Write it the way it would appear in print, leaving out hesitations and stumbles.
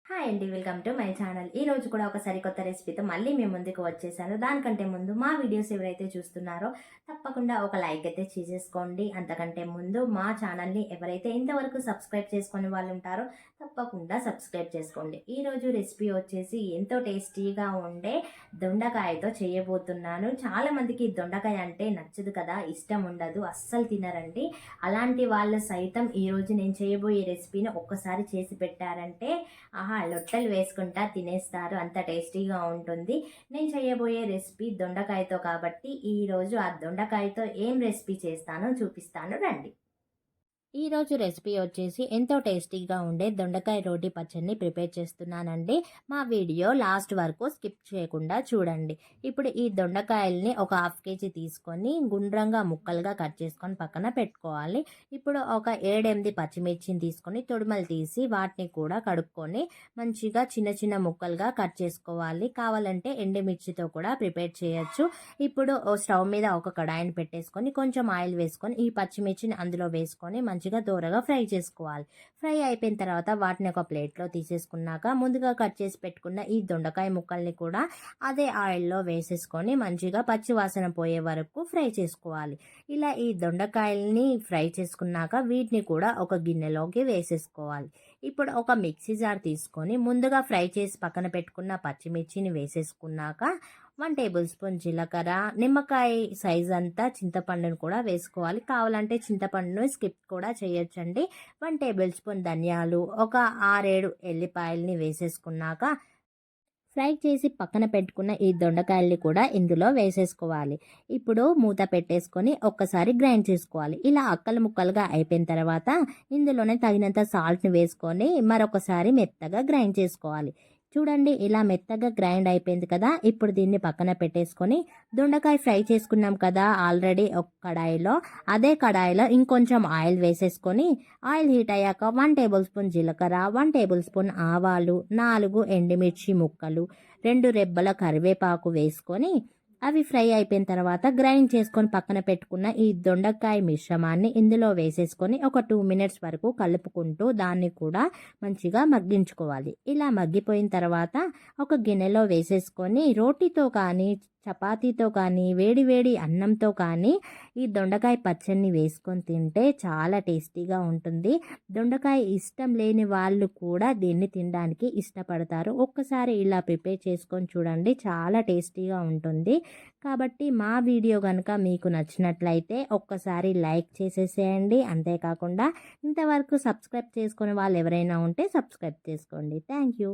Hi అండి, welcome to my channel. ఈ రోజు కూడా ఒక సరికొత్త రెసిపీతో మళ్ళీ మేము ముందుకు వచ్చేసాను. దానికంటే ముందు మా వీడియోస్ ఎవరైతే చూస్తున్నారో తప్పకుండా ఒక లైక్ అయితే చేసేసుకోండి. అంతకంటే ముందు మా ఛానల్ని ఎవరైతే ఇంతవరకు సబ్స్క్రైబ్ చేసుకునే వాళ్ళు ఉంటారో తప్పకుండా సబ్స్క్రైబ్ చేసుకోండి. ఈరోజు రెసిపీ వచ్చేసి ఎంతో టేస్టీగా ఉండే దొండకాయతో చేయబోతున్నాను. చాలామందికి దొండకాయ అంటే నచ్చదు కదా, ఇష్టం ఉండదు, అస్సలు తినరండి. అలాంటి వాళ్ళు సైతం ఈరోజు నేను చేయబోయే రెసిపీని ఒక్కసారి చేసి పెట్టారంటే లొట్టలు వేసుకుంటా తినేస్తారు, అంత టేస్టీగా ఉంటుంది. నేను చేయబోయే రెసిపీ దొండకాయతో కాబట్టి ఈరోజు ఆ దొండకాయతో ఏం రెసిపీ చేస్తానో చూపిస్తాను, రండి. ఈరోజు రెసిపీ వచ్చేసి ఎంతో టేస్టీగా ఉండే దొండకాయ రోటి పచ్చడిని ప్రిపేర్ చేస్తున్నానండి. మా వీడియో లాస్ట్ వరకు స్కిప్ చేయకుండా చూడండి. ఇప్పుడు ఈ దొండకాయల్ని ఒక 1/2 kg తీసుకొని గుండ్రంగా ముక్కలుగా కట్ చేసుకొని పక్కన పెట్టుకోవాలి. ఇప్పుడు ఒక 7-8 పచ్చిమిర్చిని తీసుకొని తొడిమలు తీసి వాటిని కూడా కడుక్కొని మంచిగా చిన్న చిన్న ముక్కలుగా కట్ చేసుకోవాలి. కావాలంటే ఎండుమిర్చితో కూడా ప్రిపేర్ చేయొచ్చు. ఇప్పుడు స్టవ్ మీద ఒక కడాయిని పెట్టేసుకొని కొంచెం ఆయిల్ వేసుకొని ఈ పచ్చిమిర్చిని అందులో వేసుకొని మంచిగా దూరగా ఫ్రై చేసుకోవాలి. ఫ్రై అయిపోయిన తర్వాత వాటిని ఒక ప్లేట్లో తీసేసుకున్నాక ముందుగా కట్ చేసి పెట్టుకున్న ఈ దొండకాయ ముక్కల్ని కూడా అదే ఆయిల్లో వేసేసుకొని మంచిగా పచ్చి వాసన పోయే వరకు ఫ్రై చేసుకోవాలి. ఇలా ఈ దొండకాయల్ని ఫ్రై చేసుకున్నాక వీటిని కూడా ఒక గిన్నెలోకి వేసేసుకోవాలి. ఇప్పుడు ఒక మిక్సీ జార్ తీసుకొని ముందుగా ఫ్రై చేసి పక్కన పెట్టుకున్న పచ్చిమిర్చిని వేసేసుకున్నాక 1 టేబుల్ స్పూన్ జీలకర్ర, నిమ్మకాయ సైజ్ అంతా చింతపండును కూడా వేసుకోవాలి. కావాలంటే చింతపండును స్కిప్ కూడా చేయొచ్చండి. 1 టేబుల్ స్పూన్ ధనియాలు, ఒక 6-7 ఎల్లిపాయల్ని వేసేసుకున్నాక ఫ్రై చేసి పక్కన పెట్టుకున్న ఈ దొండకాయల్ని కూడా ఇందులో వేసేసుకోవాలి. ఇప్పుడు మూత పెట్టేసుకొని ఒక్కసారి గ్రైండ్ చేసుకోవాలి. ఇలా అక్కలు ముక్కలుగా అయిపోయిన తర్వాత ఇందులోనే తగినంత సాల్ట్ని వేసుకొని మరొకసారి మెత్తగా గ్రైండ్ చేసుకోవాలి. చూడండి, ఇలా మెత్తగా గ్రైండ్ అయిపోయింది కదా. ఇప్పుడు దీన్ని పక్కన పెట్టేసుకొని దొండకాయ ఫ్రై చేసుకున్నాం కదా ఆల్రెడీ ఒక కడాయిలో, అదే కడాయిలో ఇంకొంచెం ఆయిల్ వేసేసుకొని ఆయిల్ హీట్ అయ్యాక 1 టేబుల్ స్పూన్ జీలకర్ర, 1 టేబుల్ స్పూన్ ఆవాలు, 4 ఎండుమిర్చి ముక్కలు, 2 రెబ్బల కరివేపాకు వేసుకొని అవి ఫ్రై అయిపోయిన తర్వాత గ్రైండ్ చేసుకొని పక్కన పెట్టుకున్న ఈ దొండకాయ మిశ్రమాన్ని ఇందులో వేసేసుకొని ఒక 2 మినిట్స్ వరకు కలుపుకుంటూ దాన్ని కూడా మంచిగా మగ్గించుకోవాలి. ఇలా మగ్గిపోయిన తర్వాత ఒక గిన్నెలో వేసేసుకొని రోటీతో కానీ చపాతీతో కానీ వేడి వేడి అన్నంతో కానీ ఈ దొండకాయ పచ్చడిని వేసుకొని తింటే చాలా టేస్టీగా ఉంటుంది. దొండకాయ ఇష్టం లేని వాళ్ళు కూడా దీన్ని తినడానికి ఇష్టపడతారు. ఒక్కసారి ఇలా ప్రిపేర్ చేసుకొని చూడండి, చాలా టేస్టీగా ఉంటుంది. కాబట్టి మా వీడియో కనుక మీకు నచ్చినట్లయితే ఒక్కసారి లైక్ చేసేసేయండి. అంతేకాకుండా ఇంతవరకు సబ్స్క్రైబ్ చేసుకునే వాళ్ళు ఎవరైనా ఉంటే సబ్స్క్రైబ్ చేసుకోండి. Thank you.